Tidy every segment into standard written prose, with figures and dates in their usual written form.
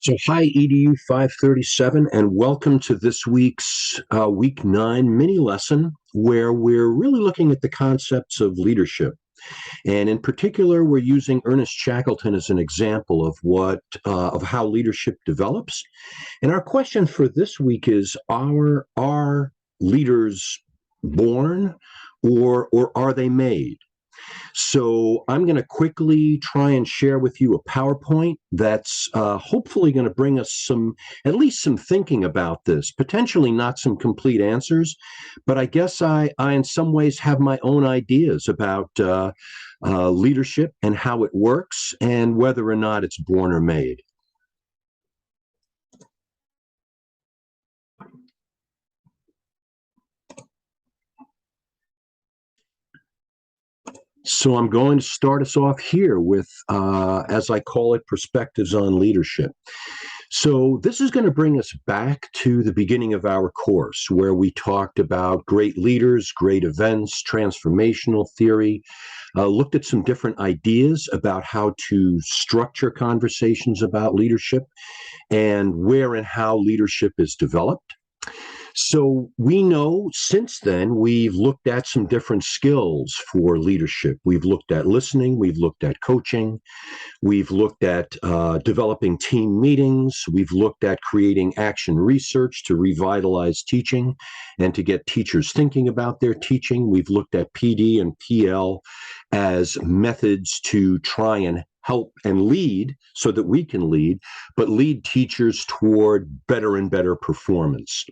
So, hi, EDU 537, and welcome to this week's Week 9 mini lesson, where we're really looking at the concepts of leadership. And in particular, we're using Ernest Shackleton as an example of how leadership develops. And our question for this week is: Are leaders born, or are they made? So I'm going to quickly try and share with you a PowerPoint that's hopefully going to bring us at least some thinking about this, potentially not some complete answers, but I guess I in some ways have my own ideas about leadership and how it works and whether or not it's born or made. So I'm going to start us off here with, as I call it, perspectives on leadership. So this is going to bring us back to the beginning of our course, where we talked about great leaders, great events, transformational theory, looked at some different ideas about how to structure conversations about leadership and where and how leadership is developed. So we know since then we've looked at some different skills for leadership. We've looked at listening, we've looked at coaching, we've looked at developing team meetings, we've looked at creating action research to revitalize teaching and to get teachers thinking about their teaching. We've looked at PD and PL as methods to try and help and lead so that we can lead, but lead teachers toward better and better performance.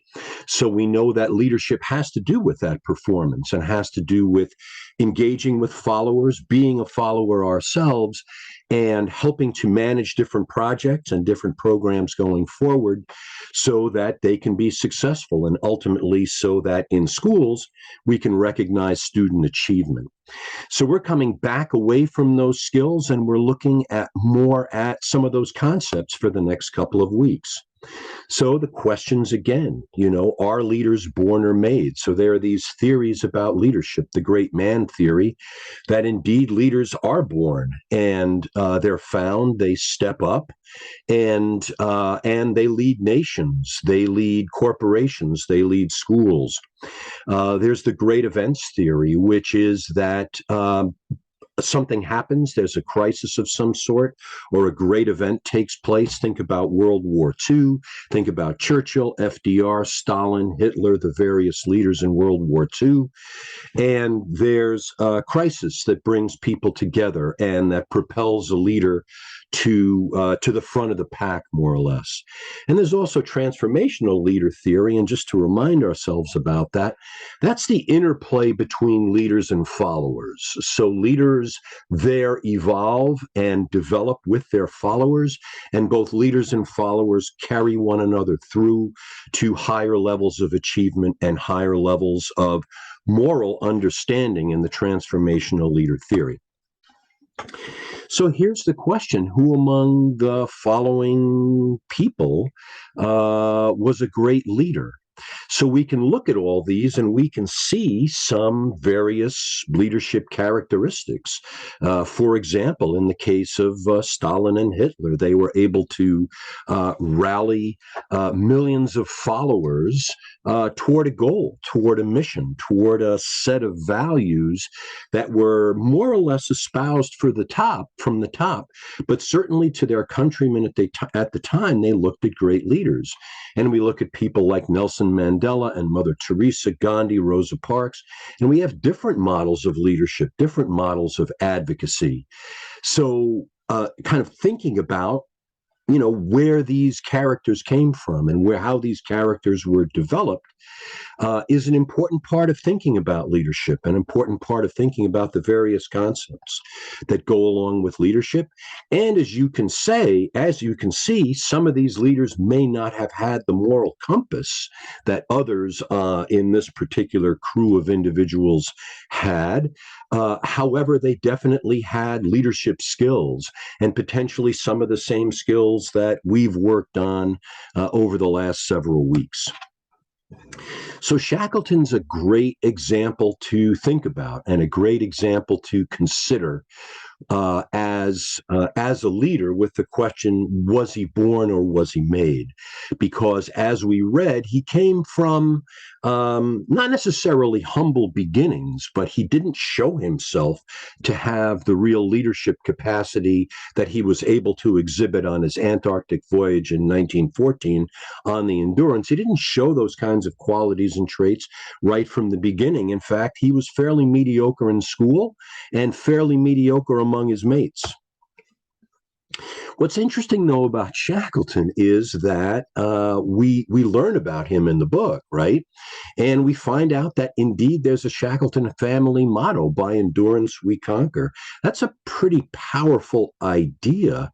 So we know that leadership has to do with that performance and has to do with engaging with followers, being a follower ourselves, and helping to manage different projects and different programs going forward so that they can be successful, and ultimately so that in schools we can recognize student achievement. So we're coming back away from those skills and we're looking at more at some of those concepts for the next couple of weeks. So the questions again, are leaders born or made? So there are these theories about leadership, the great man theory, that indeed leaders are born and they're found, they step up, and they lead nations, they lead corporations, they lead schools. There's the great events theory, which is that something happens, there's a crisis of some sort, or a great event takes place. Think about World War II, think about Churchill, FDR, Stalin, Hitler, the various leaders in World War II. And there's a crisis that brings people together and that propels a leader to the front of the pack, more or less. And there's also transformational leader theory. And just to remind ourselves about that, that's the interplay between leaders and followers. So leaders there evolve and develop with their followers, and both leaders and followers carry one another through to higher levels of achievement and higher levels of moral understanding in the transformational leader theory. So here's the question: who among the following people was a great leader? So we can look at all these and we can see some various leadership characteristics. For example, in the case of Stalin and Hitler, they were able to rally millions of followers toward a goal, toward a mission, toward a set of values that were more or less espoused from the top, but certainly to their countrymen at the time, they looked at great leaders. And we look at people like Nelson Mandela and Mother Teresa, Gandhi, Rosa Parks, and we have different models of leadership, different models of advocacy. So kind of thinking about where these characters came from and how these characters were developed is an important part of thinking about leadership, an important part of thinking about the various concepts that go along with leadership. And as you can see, some of these leaders may not have had the moral compass that others in this particular crew of individuals had. However, they definitely had leadership skills, and potentially some of the same skills that we've worked on over the last several weeks. So Shackleton's a great example to think about and a great example to consider as a leader with the question, was he born or was he made? Because as we read, he came from not necessarily humble beginnings, but he didn't show himself to have the real leadership capacity that he was able to exhibit on his Antarctic voyage in 1914 on the Endurance. He didn't show those kinds of qualities and traits right from the beginning. In fact, he was fairly mediocre in school and fairly mediocre among his mates. What's interesting, though, about Shackleton is that we learn about him in the book, right? And we find out that indeed there's a Shackleton family motto: by endurance we conquer. That's a pretty powerful idea.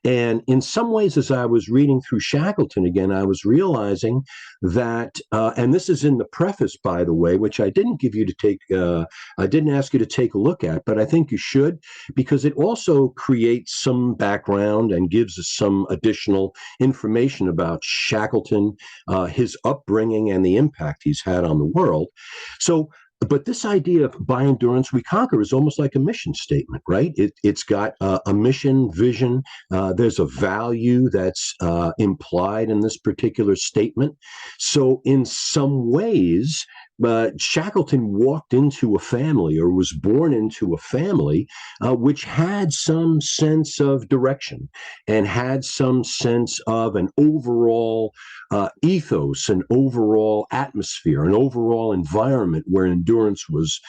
And in some ways, as I was reading through Shackleton again, I was realizing that, and this is in the preface, by the way, which I didn't give you to take, I didn't ask you to take a look at, but I think you should, because it also creates some background and gives us some additional information about Shackleton, his upbringing, and the impact he's had on the world. So, but this idea of by endurance we conquer is almost like a mission statement, right? It's got a mission, vision. There's a value that's implied in this particular statement. So in some ways, Shackleton walked into a family, or was born into a family, which had some sense of direction and had some sense of an overall ethos, an overall atmosphere, an overall environment where endurance was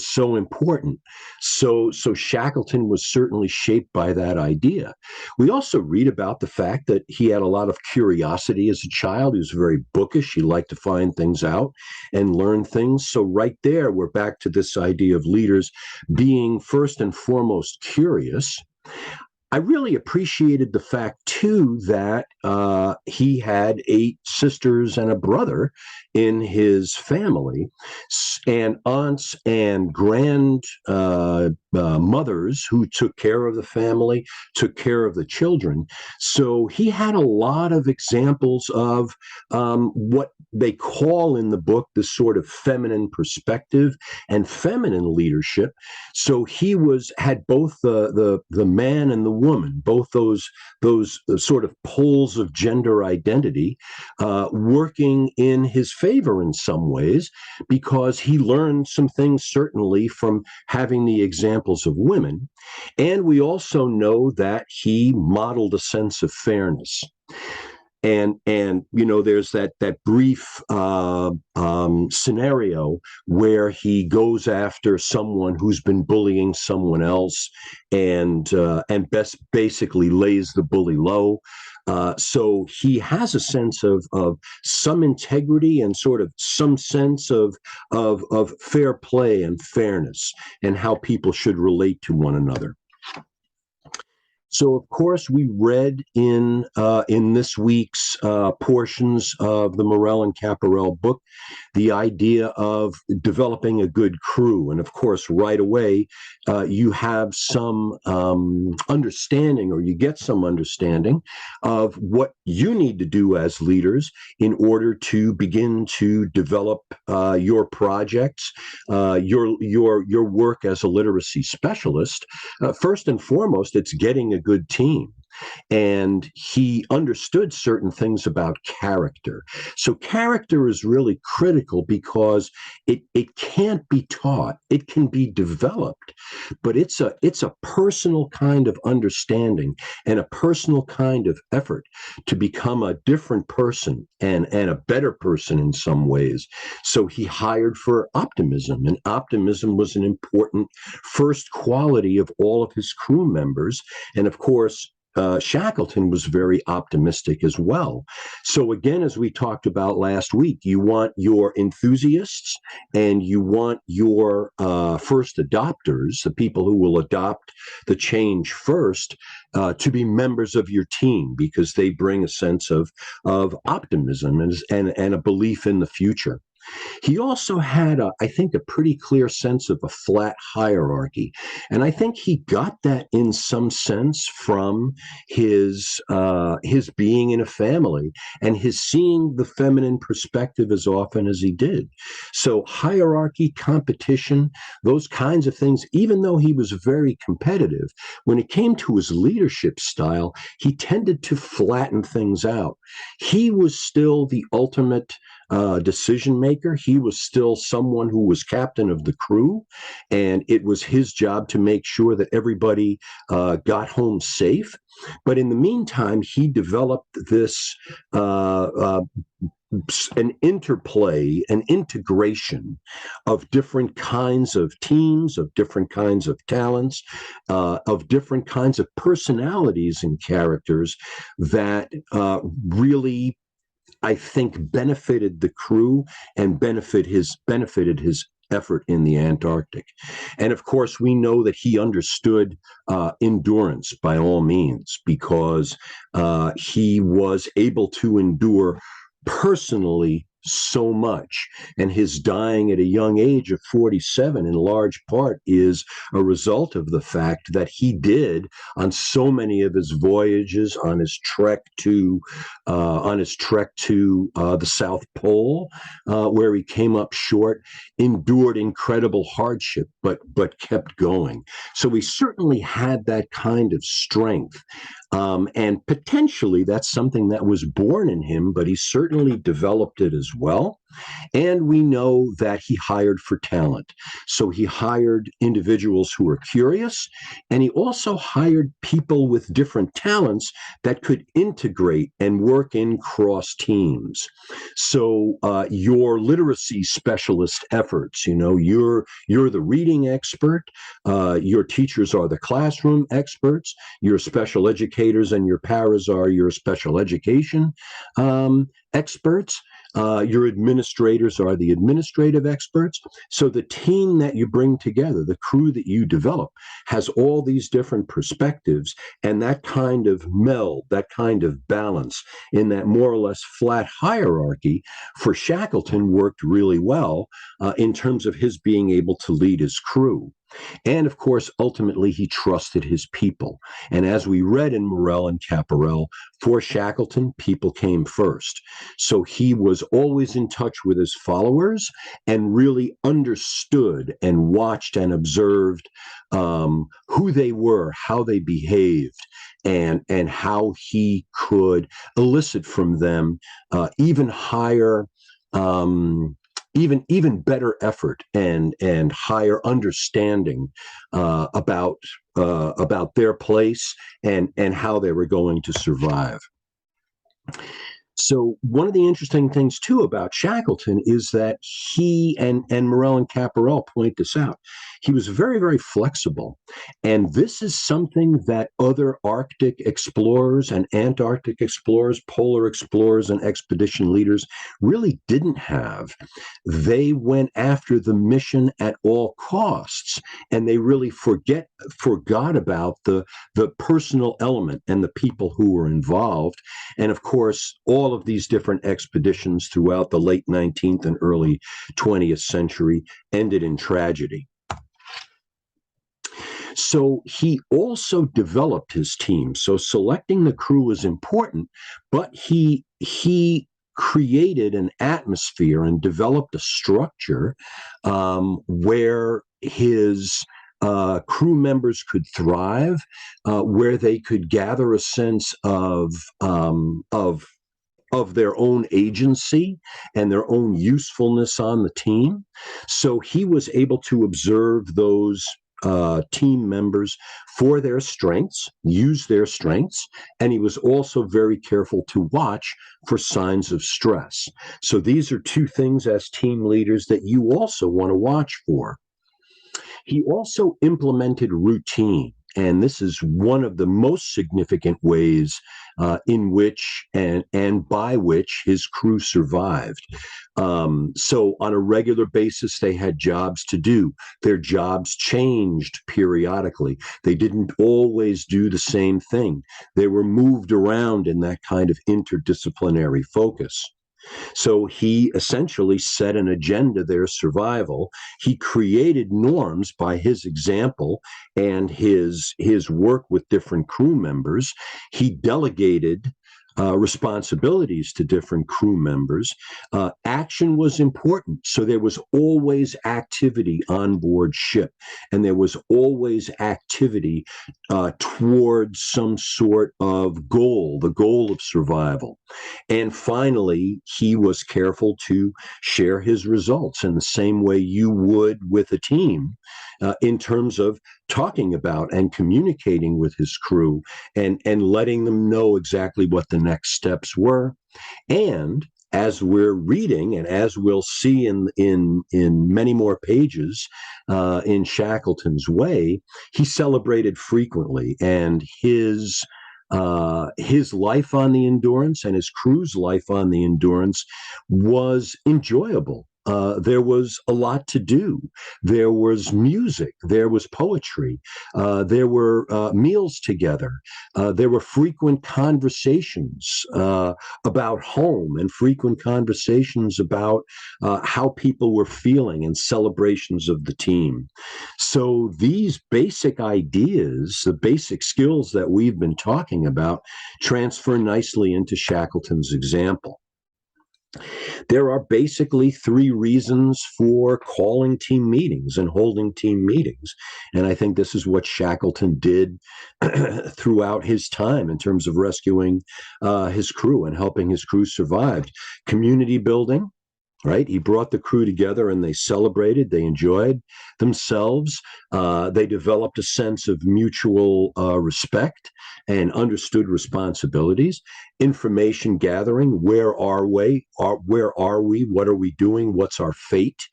so important. So Shackleton was certainly shaped by that idea. We also read about the fact that he had a lot of curiosity as a child. He was very bookish. He liked to find things out and learn things. So right there, we're back to this idea of leaders being first and foremost curious. I really appreciated the fact, too, that he had 8 sisters and a brother in his family, and aunts and mothers who took care of the family, took care of the children. So he had a lot of examples of what they call in the book this sort of feminine perspective and feminine leadership. So he had both the man and the woman, both those sort of poles of gender identity, working in his favor in some ways, because he learned some things certainly from having the examples of women. And we also know that he modeled a sense of fairness. And there's that brief scenario where he goes after someone who's been bullying someone else, and basically lays the bully low. So he has a sense of some integrity and sort of some sense of fair play and fairness, and how people should relate to one another. So, of course, we read in this week's portions of the Morell and Caporell book the idea of developing a good crew. And, of course, right away, you have some understanding, or you get some understanding of what you need to do as leaders in order to begin to develop your projects, your work as a literacy specialist. First and foremost, it's getting a good team. And he understood certain things about character. So character is really critical, because it can't be taught. It can be developed, but it's a personal kind of understanding and a personal kind of effort to become a different person and a better person in some ways. So he hired for optimism, and optimism was an important first quality of all of his crew members. And of course, Shackleton was very optimistic as well. So again, as we talked about last week, you want your enthusiasts and you want your first adopters, the people who will adopt the change first, to be members of your team, because they bring a sense of optimism and a belief in the future. He also had, I think, a pretty clear sense of a flat hierarchy, and I think he got that in some sense from his being in a family and his seeing the feminine perspective as often as he did. So hierarchy, competition, those kinds of things. Even though he was very competitive, when it came to his leadership style, he tended to flatten things out. He was still the ultimate decision maker. He was still someone who was captain of the crew, and it was his job to make sure that everybody got home safe. But in the meantime, he developed this an interplay, an integration of different kinds of teams, of different kinds of talents, of different kinds of personalities and characters that really, I think, benefited the crew and benefited his effort in the Antarctic. And of course, we know that he understood endurance by all means, because he was able to endure personally so much. And his dying at a young age of 47 in large part is a result of the fact that he did, on so many of his voyages, on his trek to the South Pole, where he came up short, endured incredible hardship, but kept going. So he certainly had that kind of strength. And potentially that's something that was born in him, but he certainly developed it as well. And we know that he hired for talent. So he hired individuals who were curious, and he also hired people with different talents that could integrate and work in cross teams. So your literacy specialist efforts, you're the reading expert, your teachers are the classroom experts, your special educators and your paras are your special education experts. Your administrators are the administrative experts. So the team that you bring together, the crew that you develop, has all these different perspectives, and that kind of meld, that kind of balance in that more or less flat hierarchy for Shackleton worked really well in terms of his being able to lead his crew. And of course, ultimately, he trusted his people. And as we read in Morell and Caporel, for Shackleton, people came first. So he was always in touch with his followers and really understood and watched and observed who they were, how they behaved, and how he could elicit from them even higher even better effort and higher understanding about their place and how they were going to survive. So one of the interesting things too about Shackleton is that he and Morell and Caporel point this out. He was very, very flexible. And this is something that other Arctic explorers and Antarctic explorers, polar explorers and expedition leaders really didn't have. They went after the mission at all costs, and they really forgot about the personal element and the people who were involved. And of course, all of these different expeditions throughout the late 19th and early 20th century ended in tragedy. So he also developed his team. So selecting the crew was important, but he created an atmosphere and developed a structure where his crew members could thrive, where they could gather a sense of their own agency and their own usefulness on the team. So he was able to observe those team members for their strengths, use their strengths, and he was also very careful to watch for signs of stress. So these are two things as team leaders that you also want to watch for. He also implemented routine. And this is one of the most significant ways in which and by which his crew survived. So on a regular basis, they had jobs to do. Their jobs changed periodically. They didn't always do the same thing. They were moved around in that kind of interdisciplinary focus. So he essentially set an agenda, their survival. He created norms by his example and his work with different crew members. He delegated responsibilities to different crew members. Action was important, so there was always activity on board ship, and there was always activity towards some sort of goal, the goal of survival. And finally, he was careful to share his results in the same way you would with a team, in terms of talking about and communicating with his crew and letting them know exactly what the next steps were. And as we're reading, and as we'll see in many more pages in Shackleton's Way, he celebrated frequently, and his life on the Endurance and his crew's life on the Endurance was enjoyable. There was a lot to do. There was music. There was poetry. There were meals together. There were frequent conversations about home and frequent conversations about how people were feeling and celebrations of the team. So these basic ideas, the basic skills that we've been talking about, transfer nicely into Shackleton's example. There are basically three reasons for calling team meetings and holding team meetings. And I think this is what Shackleton did throughout his time in terms of rescuing his crew and helping his crew survive. Community building, right? He brought the crew together and they celebrated, they enjoyed themselves. They developed a sense of mutual respect and understood responsibilities. Information gathering, where are we? Where are we? What are we doing? What's our fate?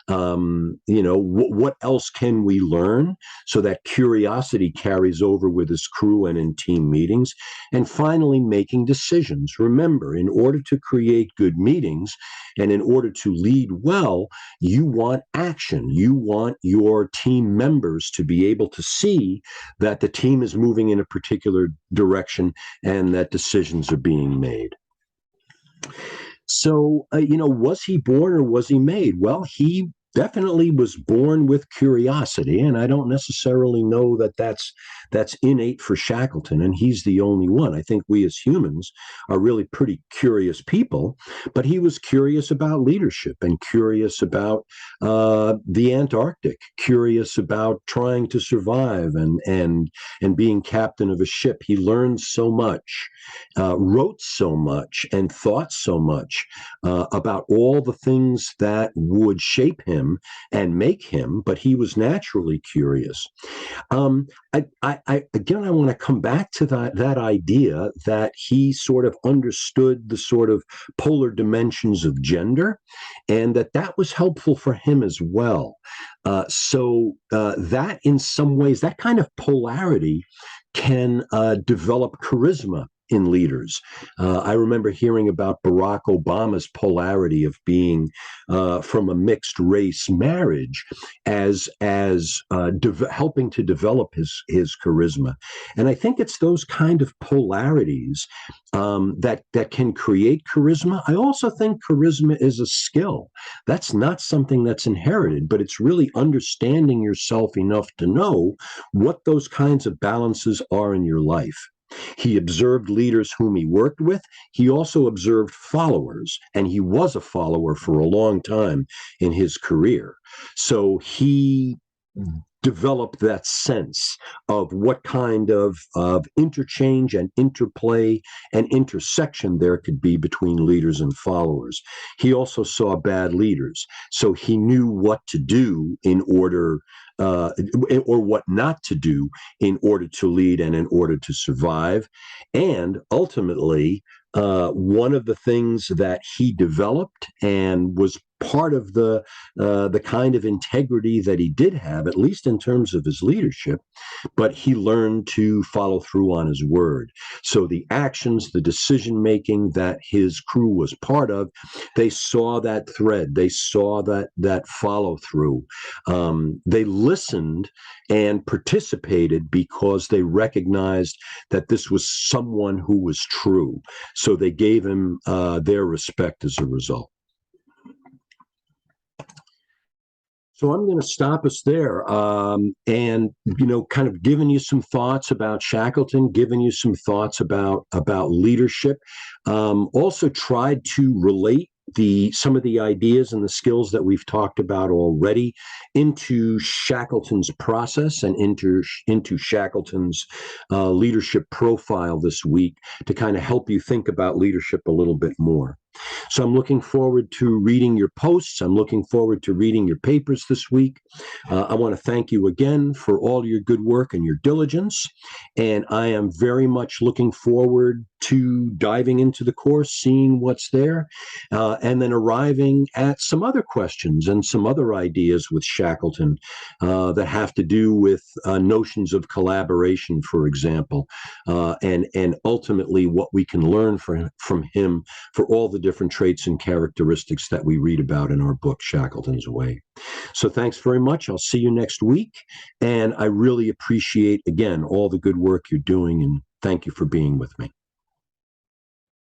What else can we learn? So that curiosity carries over with his crew and in team meetings. And finally, making decisions. Remember, in order to create good meetings and in order to lead well, you want action. You want your team members to be able to see that the team is moving in a particular direction and that decisions are being made. So, was he born or was he made? Well, he definitely was born with curiosity, and I don't necessarily know that that's innate for Shackleton, and he's the only one. I think we as humans are really pretty curious people, but he was curious about leadership and curious about the Antarctic, curious about trying to survive and being captain of a ship. He learned so much, wrote so much, and thought so much about all the things that would shape him and make him, but he was naturally curious. I want to come back to that idea that he sort of understood the sort of polar dimensions of gender, and that was helpful for him as well. That in some ways, that kind of polarity can develop charisma in leaders. I remember hearing about Barack Obama's polarity of being from a mixed race marriage as helping to develop his charisma. And I think it's those kind of polarities that can create charisma. I also think charisma is a skill. That's not something that's inherited, but it's really understanding yourself enough to know what those kinds of balances are in your life. He observed leaders whom he worked with. He also observed followers, and he was a follower for a long time in his career. So he developed that sense of what kind of interchange and interplay and intersection there could be between leaders and followers. He also saw bad leaders, so he knew what to do in order or what not to do in order to lead and in order to survive. And ultimately, one of the things that he developed and was part of the kind of integrity that he did have, at least in terms of his leadership, but he learned to follow through on his word. So the actions, the decision making that his crew was part of, they saw that thread, they saw that follow through. They listened and participated because they recognized that this was someone who was true. So they gave him their respect as a result. So I'm going to stop us there, and kind of giving you some thoughts about Shackleton, giving you some thoughts about leadership. Also tried to relate some of the ideas and the skills that we've talked about already into Shackleton's process and into Shackleton's leadership profile this week to kind of help you think about leadership a little bit more. So I'm looking forward to reading your posts. I'm looking forward to reading your papers this week. I want to thank you again for all your good work and your diligence. And I am very much looking forward to diving into the course, seeing what's there, and then arriving at some other questions and some other ideas with Shackleton that have to do with notions of collaboration, for example, and ultimately what we can learn from him for all the different traits and characteristics that we read about in our book, Shackleton's Way. So thanks very much. I'll see you next week. And I really appreciate, again, all the good work you're doing, and thank you for being with me.